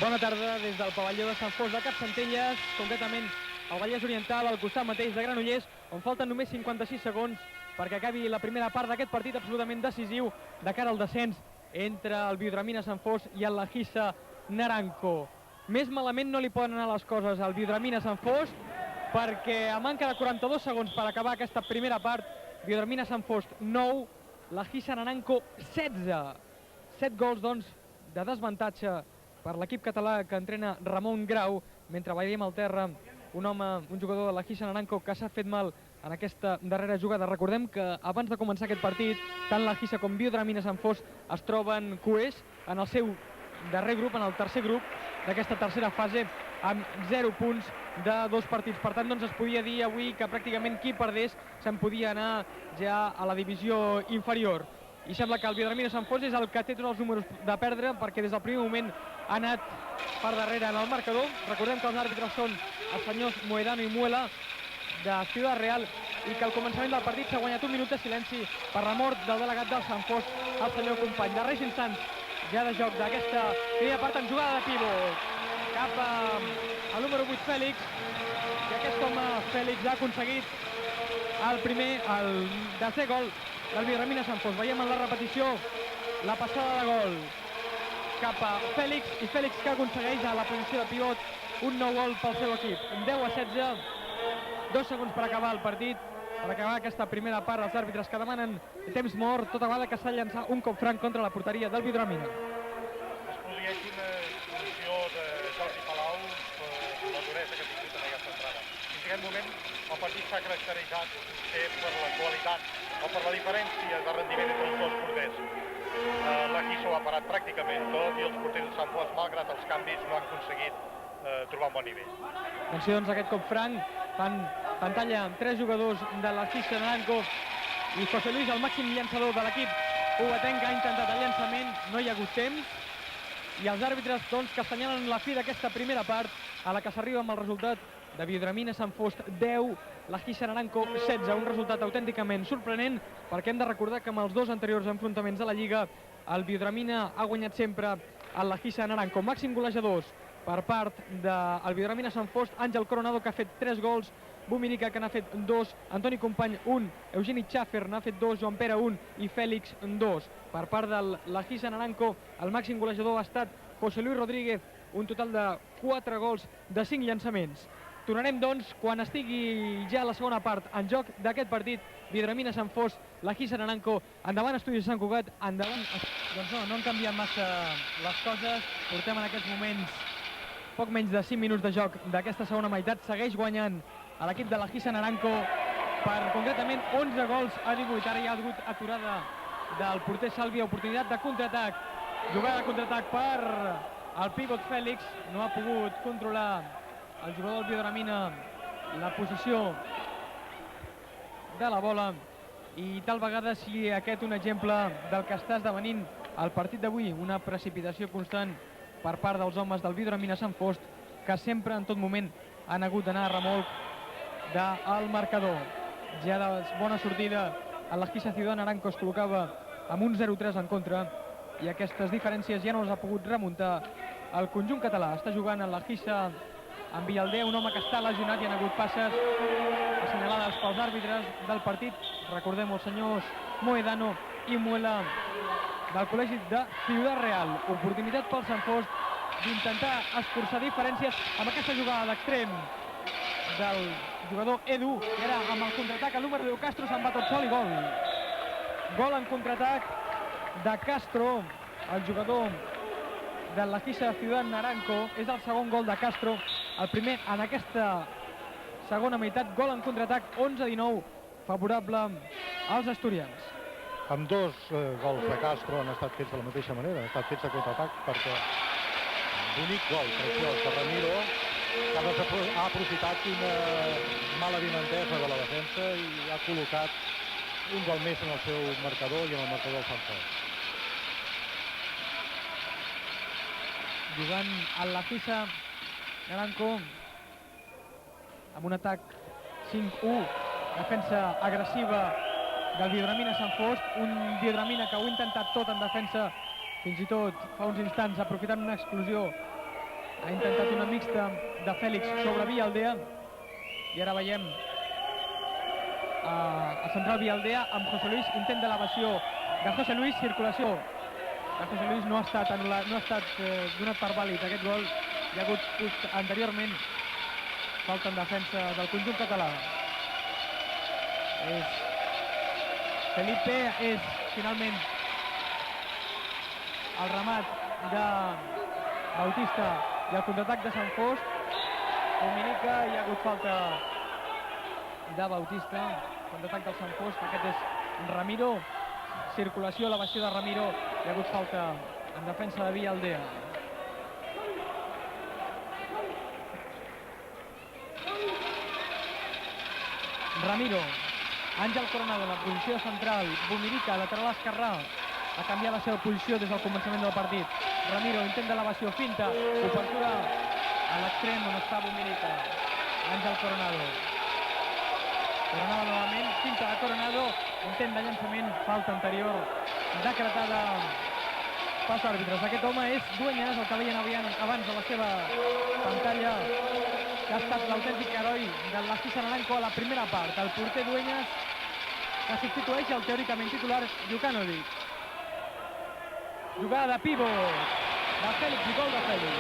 Bona tarda des del pavelló de Sant Fost de Capcentelles, concretament al Vallès Oriental, al costat mateix de Granollers, on falten només 56 segons perquè acabi la primera part d'aquest partit absolutament decisiu de cara al descens entre el Biodramina Sant Fost i el Lagisa Naranco. Més malament no li poden anar les coses al Biodramina Sant Fost, perquè a manca de 42 segons per acabar aquesta primera part, Biodramina Sant Fost 9, Lagisa Naranco 16. 7 gols, doncs, de desavantatge per l'equip català que entrena Ramon Grau, mentre veiem al terra un jugador de Lagisa Naranco que s'ha fet mal en aquesta darrera jugada. Recordem que abans de començar aquest partit, tant Lagisa com Biodramina Sant Fost es troben coers en el seu darrer grup, en el tercer grup d'aquesta tercera fase, amb 0 punts de 2 partits. Per tant, doncs es podia dir avui que pràcticament qui perdés se'n podia anar ja a la divisió inferior. I sembla que el Biodramina Sant Fost és el que té tots els números de perdre, perquè des del primer moment ha anat per darrere en el marcador. Recordem que els àrbitres són els senyors Moedano i Muela de Ciudad Real i que al començament del partit s'ha guanyat un minut de silenci per la mort del delegat del Sant Fost, el senyor company. Darrers instants ja de joc d'aquesta primera part en jugada de pivot cap al número 8 Fèlix, i aquest home Fèlix ha aconseguit el tercer gol del Biodramina Sant Fost. Veiem en la repetició la passada de gol cap a Fèlix, i Fèlix que aconsegueix a la posició de pivot un nou gol pel seu equip. 10-16, 2 segons per acabar el partit, per acabar aquesta primera part. Els àrbitres que demanen temps mort tota vegada que s'ha de llançar un cop franc contra la porteria del Biodramina. Es produeix una expulsió de Jordi Palau per la duresa que ha tingut en aquesta entrada. Fins aquest moment el partit s'ha caracteritzat per la qualitat o per la diferència de rendiment entre els dos porters. L'Aquiso ha parat pràcticament tot i els porters de Sant Fost, malgrat els canvis, no han aconseguit trobar un bon nivell. Atenció, doncs, aquest cop franc. Fan pantalla amb 3 jugadors de Lagisa Naranco i José Luis, el màxim llançador de l'equip ubatenc, ha intentat el llançament, no hi ha hagut temps, i els àrbitres, doncs, que assenyalen la fi d'aquesta primera part, a la que s'arriba amb el resultat de Biodramina Sant Fost 10, Lagisa Naranco 16, un resultat autènticament sorprenent, perquè hem de recordar que amb els 2 anteriors enfrontaments a la Lliga el Biodramina ha guanyat sempre el Lagisa Naranco. Màxim golejadors per part del Biodramina Sant Fost, Àngel Coronado, que ha fet 3 gols, Buminica, que n'ha fet 2, Antoni Company 1, Eugeni Xafer n'ha fet 2, Joan Pere 1 i Fèlix 2. Per part del Lagisa Naranco, el màxim golejador ha estat José Luis Rodríguez, un total de 4 gols de 5 llançaments. Tornarem, doncs, quan estigui ja la segona part en joc d'aquest partit. Biodramina Sant Fost, Lagisa Naranco. Endavant, Estudis Sant Cugat, endavant. Doncs no han canviat massa les coses. Portem en aquests moments poc menys de 5 minuts de joc d'aquesta segona meitat. Segueix guanyant a l'equip de Lagisa Naranco per concretament 11 gols a 18. Ara hi ha hagut aturada del porter Sàlvia, oportunitat de contraatac. Jugada de contraatac per el pivot Fèlix. No ha pogut controlar el jugador del Biodramina la posició de la bola, i tal vegada sigui aquest un exemple del que està esdevenint el partit d'avui, una precipitació constant per part dels homes del Biodramina Sant Fost, que sempre en tot moment han hagut d'anar a remolc del marcador. Ja de bona sortida, el Lagisa Ciudad Naranco es col·locava amb un 0-3 en contra, i aquestes diferències ja no les ha pogut remuntar el conjunt català. Està jugant el Lagisa amb Vialdé, un home que està lesionat, i han hagut passes assenyalades pels àrbitres del partit. Recordem els senyors Moedano i Muela del col·legi de Ciudad Real. Oportunitat pel Sant Fost d'intentar escurçar diferències amb aquesta jugada d'extrem del jugador Edu, i ara amb el contraatac el número 10 Castro se'n va tot sol i gol. Gol en contraatac de Castro, el jugador de Lagisa Ciudad Naranco. És el segon gol de Castro, el primer en aquesta segona meitat. Gol en contraatac, 11-19, favorable als asturians. Amb 2 gols de Castro han estat fets de la mateixa manera, han estat fets de contraatac, perquè bonic gol preciós de Ramiro, que ha aprofitat una mala avinentesa de la defensa i ha col·locat un gol més en el seu marcador i en el marcador del Sant Fost. Jugant el Lagisa Naranco amb un atac 5-1, defensa agressiva del Biodramina Sant Fost, un Biodramina que ho ha intentat tot en defensa, fins i tot fa uns instants aprofitant una exclusió Ha intentat una mixta de Fèlix sobre Vialdea i ara veiem a central Vialdea amb José Luis, intent d'elevació de José Luis, circulació de José Luis, no ha estat donat per vàlid aquest gol. Hi ha hagut anteriorment falta en defensa del conjunt català. Felipe és finalment el remat de Bautista i el contraatac de Sant Fost. Dominica, hi ha hagut falta de Bautista, contraatac del Sant Fost, aquest és Ramiro, circulació, elevació de Ramiro, hi ha hagut falta en defensa de Vialdea. Ramiro, Àngel Coronado en la posició central, Bumirica, lateral esquerrà, ha canviat la seva posició des del començament del partit. Ramiro, intent d'elevació, finta, obertura a l'extrem on està Bumirica. Àngel Coronado. Coronado novament, finta de Coronado, intent de llançament, falta anterior, decretada pels àrbitres. Aquest home és Dueñas, el que veien abans a la seva pantalla, que ha estat l'autèntic heroi de l'Esquisa Naranco a la primera part. El porter Dueñas, que substitueix el teòricament titular Jukanovic. Jugada de pivot de Fèlix i gol de Fèlix.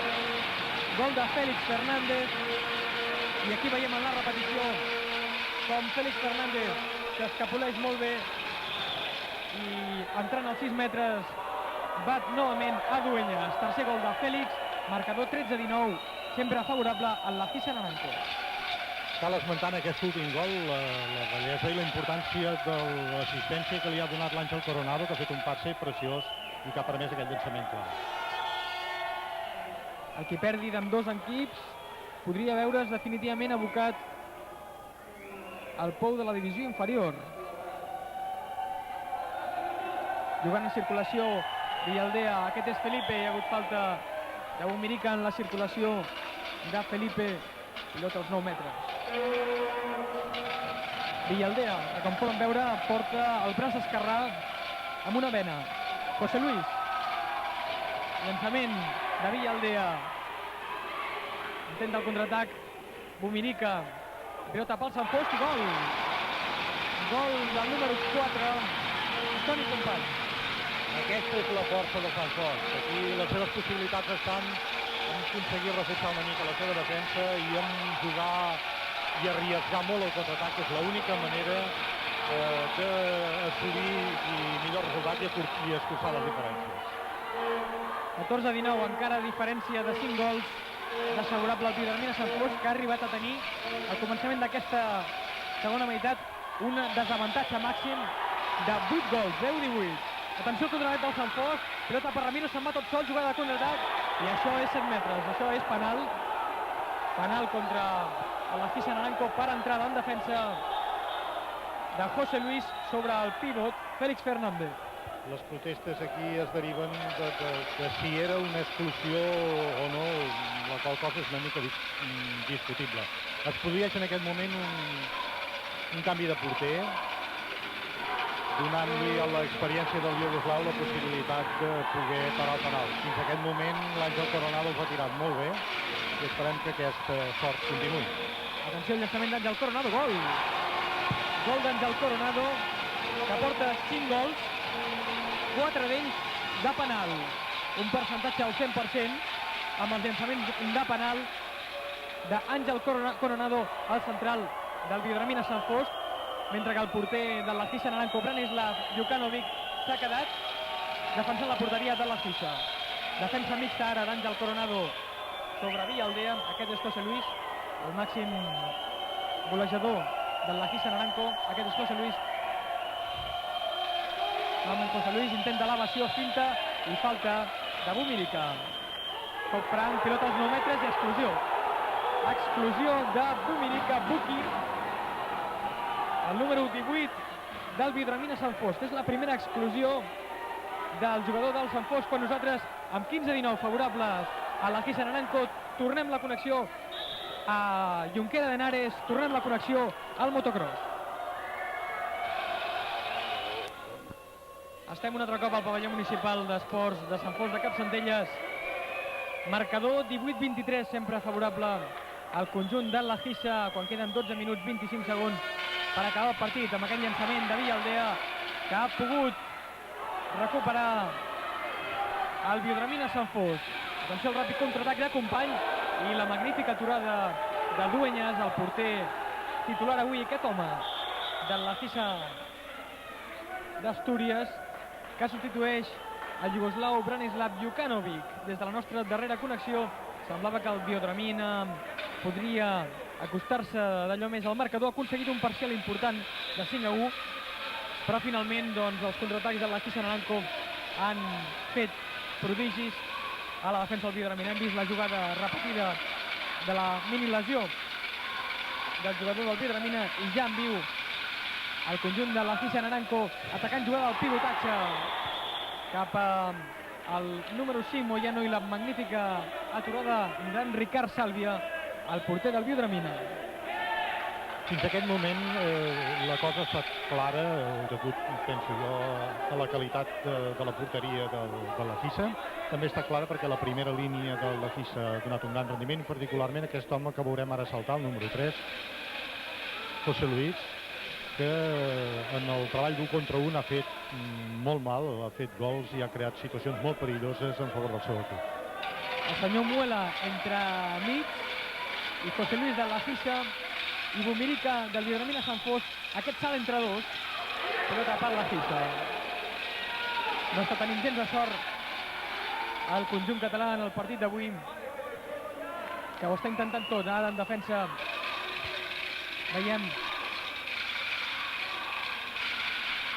Gol de Fèlix Fernández. I aquí veiem en la repetició com Fèlix Fernández s'escapoleix molt bé i entrant als 6 metres bat novament a Dueñas. Tercer gol de Fèlix, marcador 13-19, sempre favorable a l'Esquisa Naranco. Cal esmentar en aquest últim gol la bellesa i la importància de l'assistència que li ha donat l'Àngel Coronado, que ha fet un passe preciós i que ha permès aquest llançament clar. El qui perdi d'ambdós equips podria veure's definitivament abocat al pou de la divisió inferior. Jugant en circulació Vialdea, aquest és Felipe, hi ha hagut falta de Bumirica en la circulació de Felipe, pilota als 9 metres. Vialdea, que com poden veure porta el braç esquerrà amb una vena. José Luis, llançament de Vialdea, intent del contraatac, Bumirica, pilota pel Sant Fost i gol. Gol del número 4, Toni Companys. Aquesta és la força del Sant Fost. Aquí les seves possibilitats estan en aconseguir reforçar una mica la seva defensa i en jugar i arriesgar molt el contraatac, que és l'única manera d'assolir millor resultat i escurçar les diferències. 14-19, encara diferència de 5 gols desfavorable al Vidramina Sant Fost, que ha arribat a tenir al començament d'aquesta segona meitat un desavantatge màxim de 8 gols, 10-18. Atenció al contraatac del Sant Fost, pilota per Ramiro, se'n va tot sol, jugada de contraatac, i això és 7 metres, això és penal. Penal contra l'Esquisa Naranco per entrada en defensa de José Luis sobre el pivot Fèlix Fernández. Les protestes aquí es deriven de si era una exclusió o no, la qual cosa és una mica discutible. Es produeix en aquest moment un canvi de porter, donant-li a l'experiència del iugoslau la possibilitat de poder parar el penal. Fins a aquest moment l'Àngel Coronado els ha tirat molt bé i esperem que aquesta sort continuï. Atenció al llançament d'Àngel Coronado, gol! Gol d'Àngel Coronado, que porta 5 gols, 4 d'ells de penal. Un percentatge al 100% amb els llançaments de penal d'Àngel Coronado, al central del Vidramina Sant Fost, mentre que el porter de l'Esquisa Naranco, Branislav Jukanovic, s'ha quedat defensant la porteria de l'Esquisa. Defensa mixta ara d'Àngel Coronado sobre Vialdea. Aquest és José Luis, el màxim golejador de l'Esquisa Naranco. Aquest és José Luis. Amb José Luis, intent d'elevació, finta i falta de Bumirica. Cop franc, pilota als 9 metres i explosió. Explosió de Bumirica, Buki, el número 18 del Vidramina Sant Fost. És la primera explosió del jugador del Sant Fost quan nosaltres, amb 15-19 favorables a l'Esquisa Naranco, tornem la connexió a Junquera de Henares, tornem la connexió al motocross. Estem un altre cop al pavelló municipal d'esports de Sant Fost de Capcentelles Marcador 18-23, sempre favorable al conjunt de la Gisa, quan queden 12 minuts 25 segons per acabar el partit, amb aquest llançament de Vialdea, que ha pogut recuperar el Biodramina Sant Fost. Atenció al ràpid contraatac de Company i la magnífica aturada de Dueñas, el porter titular avui, aquest home de la Gisa d'Astúries, que substitueix el iugoslau Branislav Jukanovic. Des de la nostra darrera connexió semblava que el Biodramina podria acostar-se d'allò més al marcador. Ha aconseguit un parcial important de 5-1, però finalment doncs, els contraatacs de la Gisa Naranco han fet prodigis a la defensa del Biodramina. Hem vist la jugada repetida de la mini-lesió del jugador del Biodramina i ja en viu el conjunt de la Gisa Naranco atacant jugada al pivotatge cap al número 5, Moyano, i la magnífica aturada d'en Ricard Sàlvia, el porter del Biodramina. Fins aquest moment la cosa ha estat clara, degut, penso jo, a la qualitat de la porteria de la Gisa. També està clara perquè la primera línia de la Gisa ha donat un gran rendiment, particularment aquest home que veurem ara saltar, el número 3, José Luis, que en el treball d'1 contra 1 ha fet molt mal, ha fet gols i ha creat situacions molt perilloses en favor del seu equip. El senyor Muela entre mig i José Luis de la Gisa i Bumirica del Biodramina Sant Fost. Aquest salt entre dos, pilota per la Gisa. No està tenint gens de sort el conjunt català en el partit d'avui, que ho està intentant tot. Ara en defensa veiem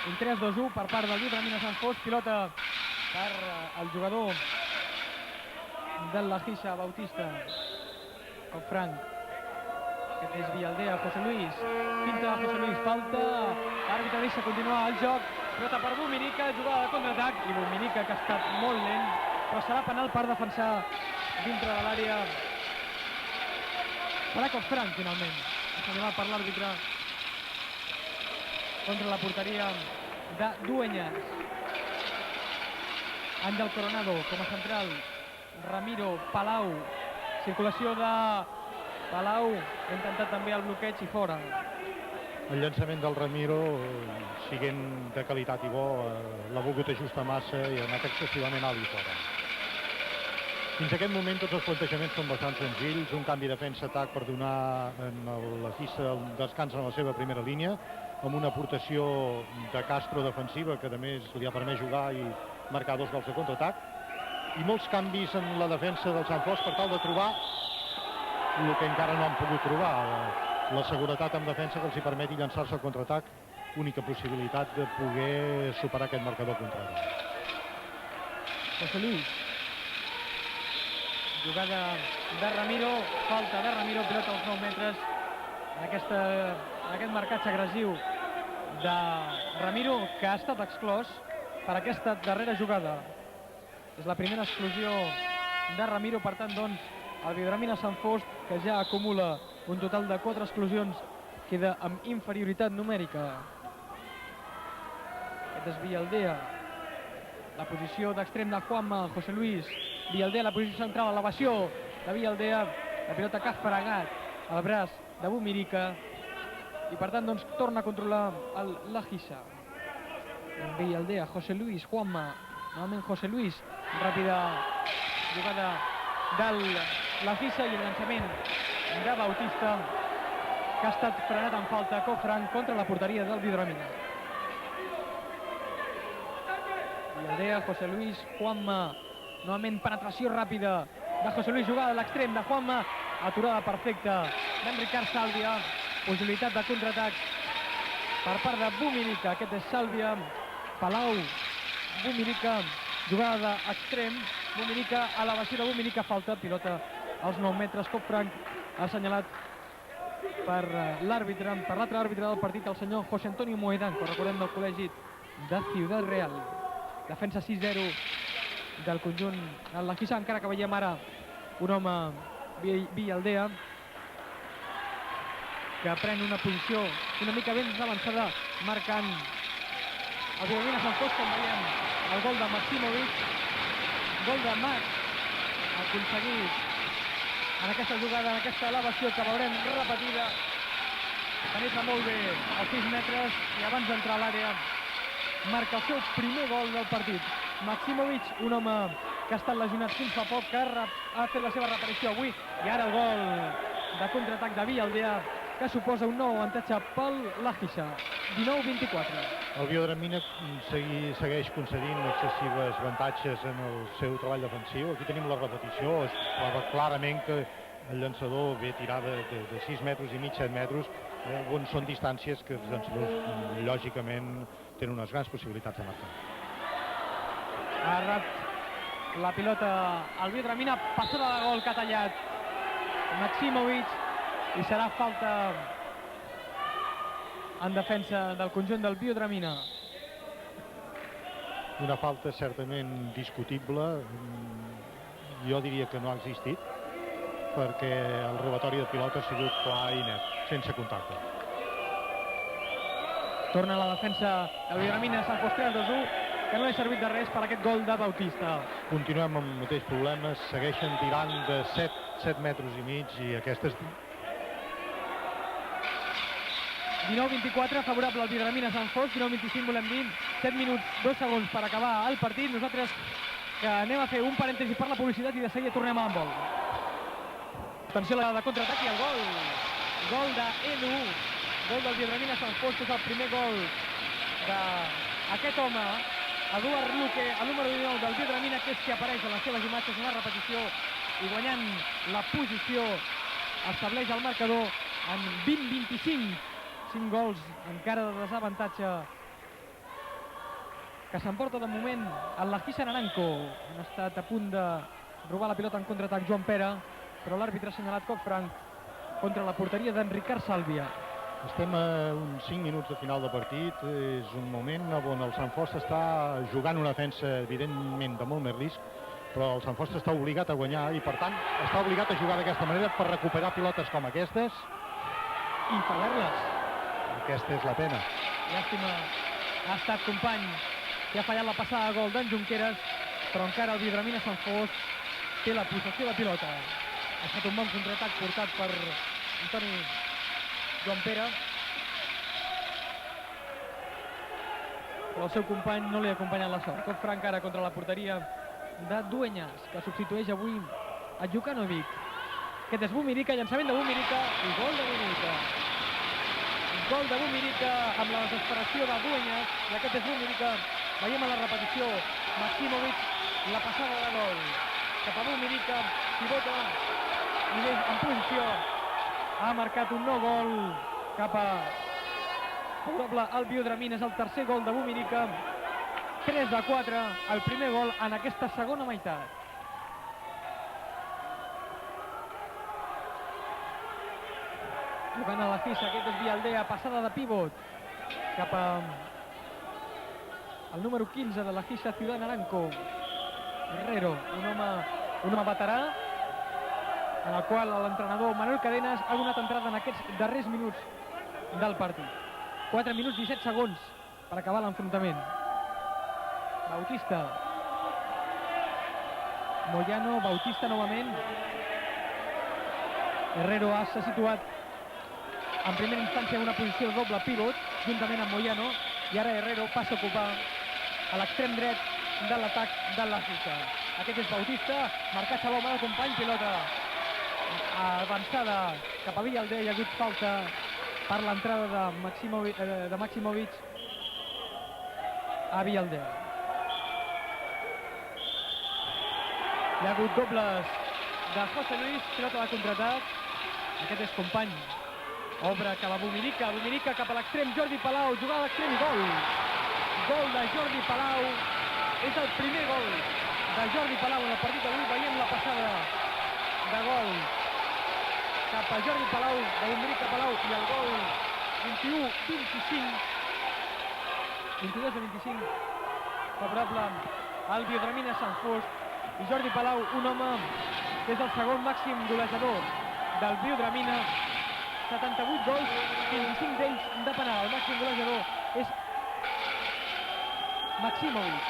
un 3-2-1 per part del Biodramina Sant Fost. Pilota per el jugador de la Gisa, Bautista, com Frank. Aquest és Vialdea, José Luis. Pinta de José Luis, falta. L'àrbitre deixa continuar el joc. Pilota per Bumirica, jugada de contraatac. I Bumirica, que ha estat molt lent, però serà penal per defensar dintre de l'àrea. Serà cop franc, finalment. Assenyalat per l'àrbitre contra la porteria de Dueñas. Àngel Coronado com a central. Ramiro, Palau. Circulació de Palau, ha intentat també el bloqueig i fora. El llançament del Ramiro, siguent de qualitat i bo, l'ha volgut ajustar massa i ha anat excessivament alt i fora. Fins aquest moment tots els plantejaments són bastant senzills, un canvi defensa-atac per donar a la Gisa un descans en la seva primera línia, amb una aportació de Castro defensiva que a més li ha permès jugar i marcar 2 gols de contraatac, i molts canvis en la defensa del Sant Fost per tal de trobar el que encara no han pogut trobar, la seguretat en defensa que els hi permeti llançar-se al contraatac, única possibilitat de poder superar aquest marcador contrari. José Luis. Jugada de Ramiro, falta de Ramiro, pilota als 9 metres. En aquest marcatge agressiu de Ramiro, que ha estat exclòs per aquesta darrera jugada. És la primera exclusió de Ramiro, per tant, doncs, el Biodramina Sant Fost, que ja acumula un total de 4 exclusions, queda amb inferioritat numèrica. Aquest és Vialdea. La posició d'extrem de Juanma, José Luis. Vialdea, la posició central, elevació de Vialdea. La pilota que ha fregat el braç de Bumirica. I per tant, doncs, torna a controlar la Gisa. Vialdea, José Luis, Juanma. Novament José Luis. Ràpida jugada de la Gisa i el llançament de Bautista, que ha estat frenat en falta, cop franc contra la porteria del Biodramina. Vialdea, José Luis, Juanma. Novament penetració ràpida de José Luis, jugada a l'extrem de Juanma, aturada perfecta d'en Ricard Sàlvia, possibilitat de contraatac per part de Bumirica. Aquest és Sàlvia, Palau, Bumirica, jugada d'extrem, Bumirica, elevació de Bumirica, falta, pilota als 9 metres, cop franc, assenyalat per l'àrbitre, per l'altre àrbitre del partit, el senyor José Antonio Moedán, que recordem del col·legi de Ciudad Real. Defensa 6-0 del conjunt de la Gisa, encara que veiem ara un home, Vialdea, que pren una posició una mica ben avançada, marcant el Biodramina Sant Fost, com veiem el gol de Maximovic, gol de Max aconseguit en aquesta jugada, en aquesta elevació que veurem repetida. Penetra molt bé als 6 metres i abans d'entrar a l'àrea marca el seu primer gol del partit. Maximovic, un home que ha estat lesionat fins fa poc, que ha fet la seva reaparició avui, i ara el gol de contraatac de Vialdea, que suposa un nou avantatge pel Lahisa, 19-24. El Biodramina segueix concedint excessives avantatges en el seu treball defensiu. Aquí tenim la repetició, es prova clarament que el llançador ve tirar de 6 metres i mig, 7 metres, on són distàncies que els llançadors lògicament tenen unes grans possibilitats de marcar. Ha rat la pilota al Biodramina, passada de gol que ha tallat Maximovic, i serà falta en defensa del conjunt del Biodramina. Una falta certament discutible, jo diria que no ha existit, perquè el robatori de pilota ha sigut clar i net, sense contacte. Torna a la defensa del Biodramina, Sant Fost 3-2-1, que no ha servit de res per aquest gol de Bautista. Continuem amb el mateix problema, segueixen tirant de 7 metres i mig, i aquestes... 19-24, favorable al Biodramina Sant Fost, 19-25 volem dir, 7 minuts, 2 segons per acabar el partit. Nosaltres que anem a fer un parèntesi per la publicitat i de seguida tornem amb vol. Atenció a la de contraatac i el gol. Gol d'Edu, gol del Biodramina Sant Fost, és el primer gol d'aquest home, Eduard Luque, el número 19 del Biodramina, que és qui apareix en les seves imatges en la repetició i guanyant la posició estableix el marcador en 20-25. 5 gols encara de desavantatge que s'emporta de moment el Lahisa Naranco. Han estat a punt de robar la pilota en contraatac Joan Pere, però l'àrbitre ha assenyalat cop franc contra la porteria d'en Ricard Sàlvia. Estem a uns 5 minuts de final de partit, és un moment on el Sant Fost està jugant una defensa evidentment de molt més risc, però el Sant Fost està obligat a guanyar i per tant està obligat a jugar d'aquesta manera per recuperar pilotes com aquestes i fallar-les. Aquesta és la pena. Llàstima, ha estat company que ha fallat la passada de gol d'en Junqueras, però encara el Biodramina Sant Fost té la possessió de pilota. Ha estat un bon contraatac portat per Antoni Joan Pere, però el seu company no li ha acompanyat la sort. Cop franc ara contra la porteria de Dueñas, que substitueix avui a Jukanovic. Aquest és Bumirica, llançament de Bumirica i gol de Bumirica. Gol de Bumirica amb la desesperació de Dueñas, i aquest és Bumirica. Veiem a la repetició Maximovic, la passada de gol cap a Bumirica, pivota i en posició ha marcat un nou gol cap a favorable al Biodramina. És el tercer gol de Bumirica, 3-4, el primer gol en aquesta segona meitat. Jugant a la fissa, aquest és Vialdea, passada de pivot cap a el número 15 de la fissa, Ciudad Naranco. Herrero, un home veterà, en el qual l'entrenador Manuel Cadenas ha donat entrada en aquests darrers minuts del partit. 4 minuts 17 segons per acabar l'enfrontament. Bautista. Moyano, Bautista novament. Herrero s'ha situat en primera instància en una posició doble pivot, juntament amb Moyano, i ara Herrero passa a ocupar a l'extrem dret de l'atac de la Fissa. Aquest és Bautista, marcat a l'home del company, pilota avançada cap a Vialdea, hi ha hagut falta per l'entrada de Maximovic a Vialdea. Hi ha hagut dobles de José Luis, pilota de contraatac, aquest és company. Obre cap a Bumirica, Bumirica cap a l'extrem, Jordi Palau, jugada a l'extrem i gol. Gol de Jordi Palau, és el primer gol de Jordi Palau en el partit d'avui. Veiem la passada de gol cap a Jordi Palau, de Bumirica Palau, i el gol 21-25, 22-25, favorable al Biodramina Sant Fost. I Jordi Palau, un home que és el segon màxim golejador del Biodramina, 78 gols, 25 d'ells de penal. El màxim golejador és Maximovic.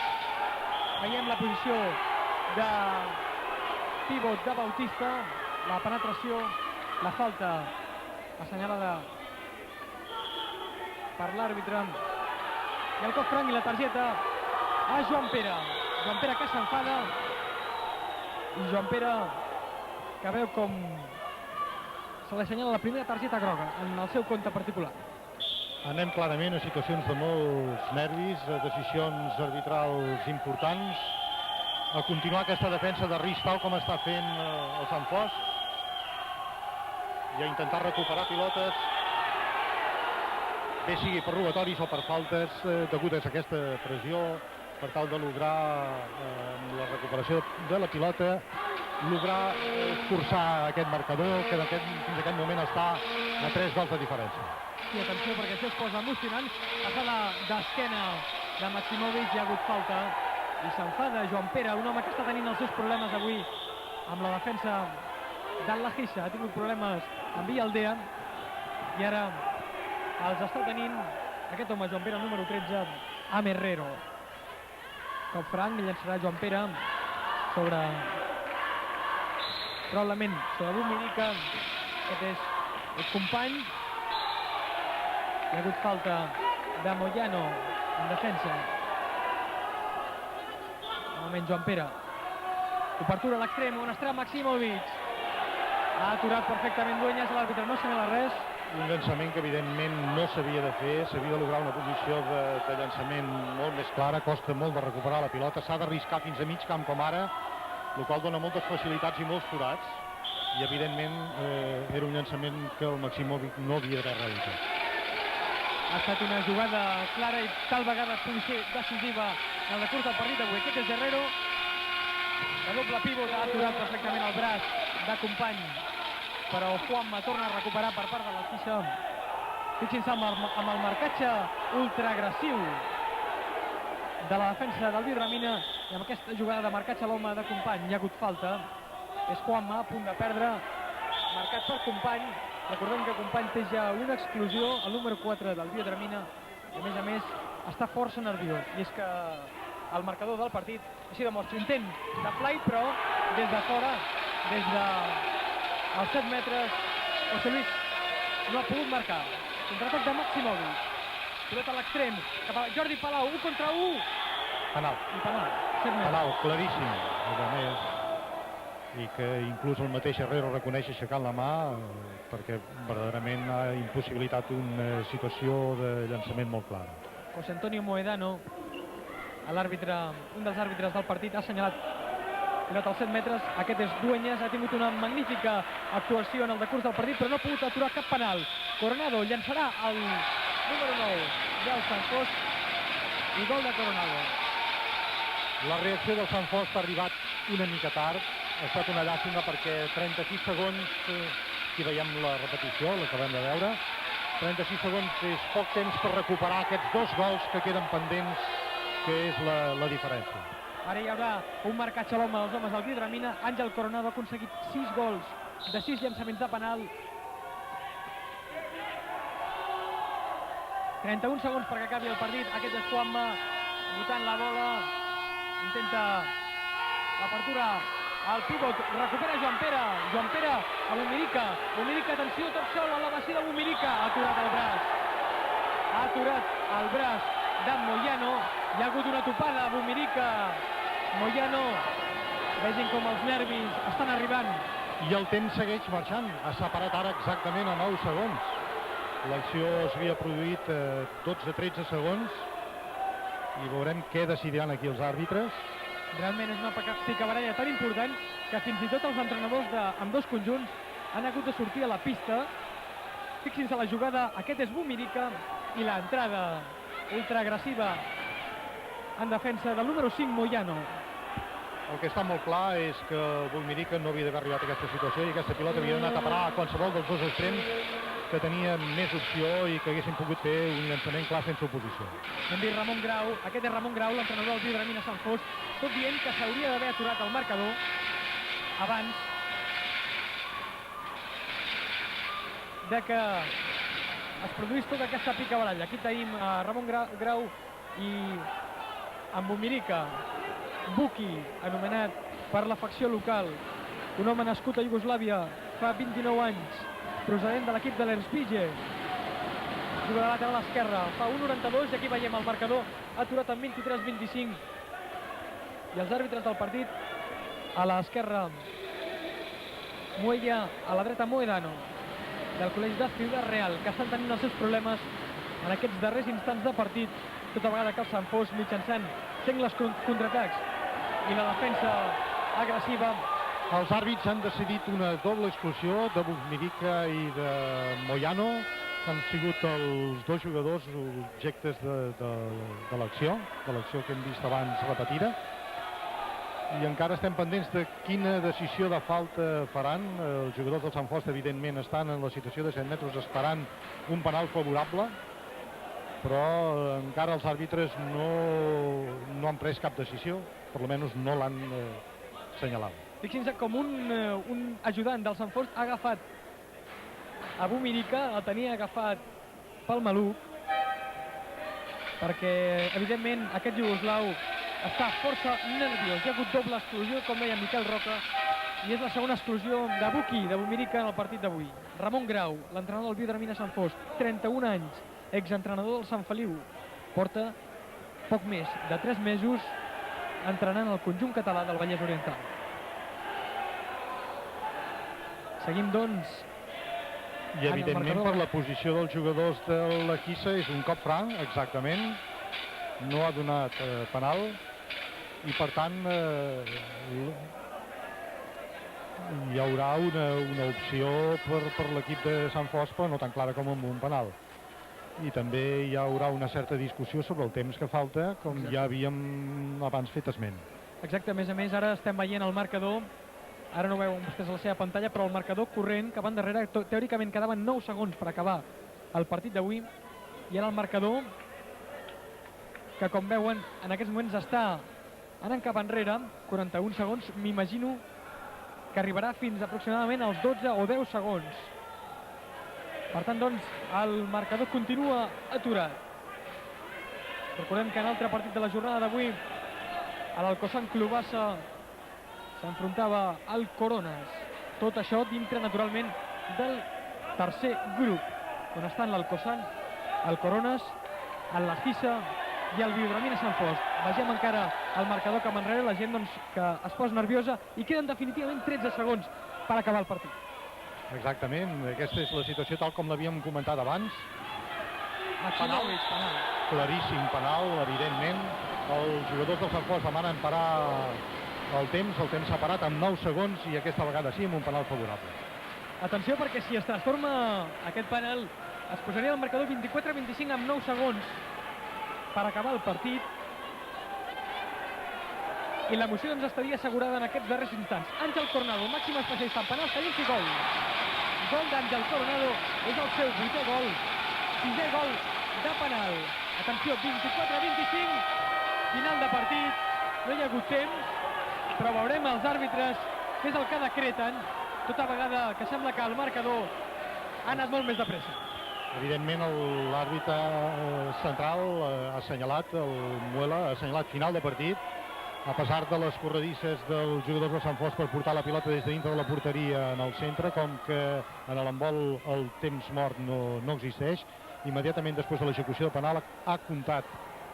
Veiem la posició de pivot de Bautista, la penetració, la falta assenyalada per l'àrbitre, i el cop franc i la targeta a Joan Pere. Joan Pere que s'enfada, i Joan Pere que veu com se li assenyala la primera targeta groga en el seu compte particular. Anem clarament a situacions de molts nervis, a decisions arbitrals importants, a continuar aquesta defensa de risc tal com està fent el Sant Fost, i a intentar recuperar pilotes, bé sigui per robatoris o per faltes, degudes a aquesta pressió, per tal de lograr la recuperació de la pilota, lograr escurçar aquest marcador, que fins a aquest moment està a 3 gols de diferència. I atenció, perquè això es posa emocionant. Passada d'esquena de Maximovic, hi ha hagut falta, i s'enfada Joan Pere, un home que està tenint els seus problemes avui amb la defensa del Lajissa. Ha tingut problemes amb Vilaldea, i ara els està tenint aquest home, Joan Pere, número 13, amb Herrero. Cop franc, llançarà Joan Pere sobre, probablement sobre Bumirica. Aquest és el company. Hi ha hagut falta de Moyano en defensa. Novament Joan Pere. Obertura a l'extrem, on estarà Maximovic. Ha aturat perfectament Dueñas, l'àrbitre no assenyala res. Un llançament que evidentment no s'havia de fer, s'havia de lograr una posició de llançament molt més clara, costa molt de recuperar la pilota, s'ha d'arriscar fins a mig camp com ara, el qual dona moltes facilitats i molts forats, i evidentment era un llançament que el Maximovic no havia d'haver realitzat. Ha estat una jugada clara i tal vegada pugui ser decisiva en el decurs del partit d'avui. Aquest és Herrero, de doble pívot, ha aturat perfectament el braç de company, però Juanma torna a recuperar per part de l'Alfissa. Fixin-se amb el marcatge ultraagressiu de la defensa del Vidramina, i amb aquesta jugada de marcatge a l'home de company. Hi ha hagut falta, és Juanma a punt de perdre, marcat per company. Recordem que company té ja una exclusió, el número 4 del Vidramina, i a més està força nerviós, i és que el marcador del partit així demostra. Intent de fly, però des de fora, des dels 7 metres, José Luis no ha pogut marcar. Contraatac de Maximovic, pilota a l'extrem, cap a Jordi Palau, 1 contra 1. Penal. I penal, 7 metres. Penal, claríssim, a més, i que inclús el mateix Herrero reconeix aixecant la mà, perquè verdaderament ha impossibilitat una situació de llançament molt clara. José Antonio Moedano, l'àrbitre, un dels àrbitres del partit, ha assenyalat pilota als 7 metres. Aquest és Dueñas, ha tingut una magnífica actuació en el decurs del partit, però no ha pogut aturar cap penal. Coronado llançarà el número 9 del Sant Fost, i gol de Coronado. La reacció del Sant Fost ha arribat una mica tard, ha estat una llàstima perquè 36 segons, aquí veiem la repetició, l'acabem de veure, 36 segons és poc temps per recuperar aquests 2 gols que queden pendents, que és la diferència. Ara hi haurà un marcatge a l'home dels homes del Vidramina. Àngel Coronado ha aconseguit 6 gols de 6 llançaments de penal. 31 segons perquè acabi el partit. Aquest és Juanma, botant la bola, intenta l'apertura al pívot, recupera Joan Pere a Bumirica, atenció, tot sol a la baixida de Bumirica, ha aturat el braç de Moyano. Hi ha hagut una topada a Bumirica, Moyano, vegin com els nervis estan arribant. I el temps segueix marxant, ha separat ara exactament a 9 segons. L'acció s'havia produït 12-13 segons, i veurem què decidiran aquí els àrbitres. Realment és una picabaralla tan important que fins i tot els entrenadors d'ambdós conjunts han hagut de sortir a la pista. Fixin-se la jugada, aquest és Bumirica, i l'entrada ultraagressiva en defensa del número 5, Moyano. El que està molt clar és que el Bumirica no havia d'haver arribat a aquesta situació, i aquesta pilota havia d'anar a parar a qualsevol dels 2 extrems que tenien més opció i que haguessin pogut fer un llançament clar sense oposició. Hem vist Ramon Grau, aquest és Ramon Grau, l'entrenador del Vidramina Sant Fost, tot dient que s'hauria d'haver aturat el marcador abans de que es produís tota aquesta picabaralla. Aquí tenim a Ramon Grau i en Bumirica, Buki, anomenat per la facció local un home nascut a Iugoslàvia fa 29 anys, procedent de l'equip de l'Erspige, juga de lateral esquerra, fa 1,92 i aquí veiem el marcador aturat en 23-25 i els àrbitres del partit a l'esquerra Muella, a la dreta Moedano del col·legi de Ciudad Real, que estan tenint els seus problemes en aquests darrers instants de partit, tota vegada que el Sant Fost mitjançant sengles contraatacs i la defensa agressiva. Els àrbits han decidit una doble expulsió de Buzmirica i de Moyano, que han sigut els dos jugadors objectes de l'acció que hem vist abans repetida. I encara estem pendents de quina decisió de falta faran. Els jugadors del Sant Fost, evidentment, estan en la situació de 7 metres esperant un penal favorable, però encara els àrbitres no han pres cap decisió, per almenys no l'han assenyalat. Fixin-se com un ajudant del Sant Fost ha agafat a Buzmirica, el tenia agafat pel maluc, perquè, evidentment, aquest iugoslau està força nerviós. Hi ha hagut doble exclusió, com deia Miquel Roca, i és la segona exclusió de Buki, de Buzmirica, en el partit d'avui. Ramon Grau, l'entrenador del Biodramina Sant Fost, 31 anys, exentrenador del Sant Feliu, porta poc més de 3 mesos entrenant el conjunt català del Vallès Oriental. Seguim, doncs, i evidentment per la posició dels jugadors de l'Equissa és un cop franc, exactament, no ha donat penal i per tant hi haurà una opció per l'equip de Sant Fost, però no tan clara com amb un penal. I també hi haurà una certa discussió sobre el temps que falta, com ja havíem abans fet esment. Exacte, a més, ara estem veient el marcador, ara no veuen vostès a la seva pantalla, però el marcador corrent que van darrere, teòricament quedaven 9 segons per acabar el partit d'avui, i ara el marcador, que com veuen en aquests moments està anant cap enrere, 41 segons, m'imagino que arribarà fins aproximadament als 12 o 10 segons. Per tant, doncs, el marcador continua aturat. Recordem que en l'altre partit de la jornada d'avui, a l'Alcosan Clubassa s'enfrontava al Coronas. Tot això dintre, naturalment, del tercer grup, on estan l'Alcosan, el Coronas, el Lagissa i el Biodramina Sant Fost. Vegem encara el marcador cap enrere, la gent doncs, que es posa nerviosa i queden definitivament 13 segons per acabar el partit. Exactament, aquesta és la situació tal com l'havíem comentat abans. Penal, claríssim penal, evidentment. Els jugadors del Sant Fost demanen parar el temps s'ha parat amb 9 segons i aquesta vegada sí, amb un penal favorable. Atenció, perquè si es transforma aquest penal, es posaria el marcador 24-25 amb 9 segons per acabar el partit i l'emoció doncs estaria assegurada en aquests darrers instants. Àngel Coronado, màxim especialista en penals, talents i gol. Gol d'Àngel Coronado, és el seu 8è gol, 6è gol de penal. Atenció, 24-25, final de partit, no hi ha hagut temps, però veurem els àrbitres què és el que decreten, tota vegada que sembla que el marcador ha anat molt més de pressa. Evidentment l'àrbitre central ha assenyalat, el Muela ha assenyalat final de partit, a pesar de les corredisses dels jugadors de Sant Fost per portar la pilota des de dintre de la porteria en el centre, com que en l'handbol el temps mort no existeix. Immediatament després de l'execució de penal ha comptat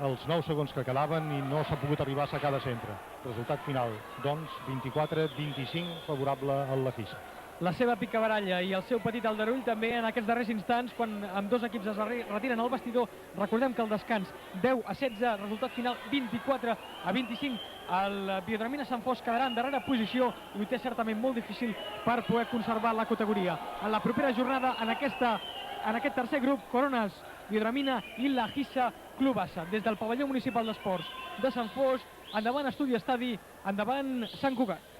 els 9 segons que quedaven i no s'ha pogut arribar a sacar de centre. Resultat final, doncs, 24-25 favorable al Lagissa. La seva picabaralla i el seu petit aldarull també en aquests darrers instants, quan ambdós equips es retiren al vestidor. Recordem que el descans 10-16, resultat final 24-25. El Biodramina Sant Fost quedarà en darrera posició i ho té certament molt difícil per poder conservar la categoria. En la propera jornada, en aquest tercer grup, Coronas, Biodramina i Lagissa Clubassa. Des del pavelló municipal d'esports de Sant Fost, endavant Estudi Estadi, endavant Sant Cugat.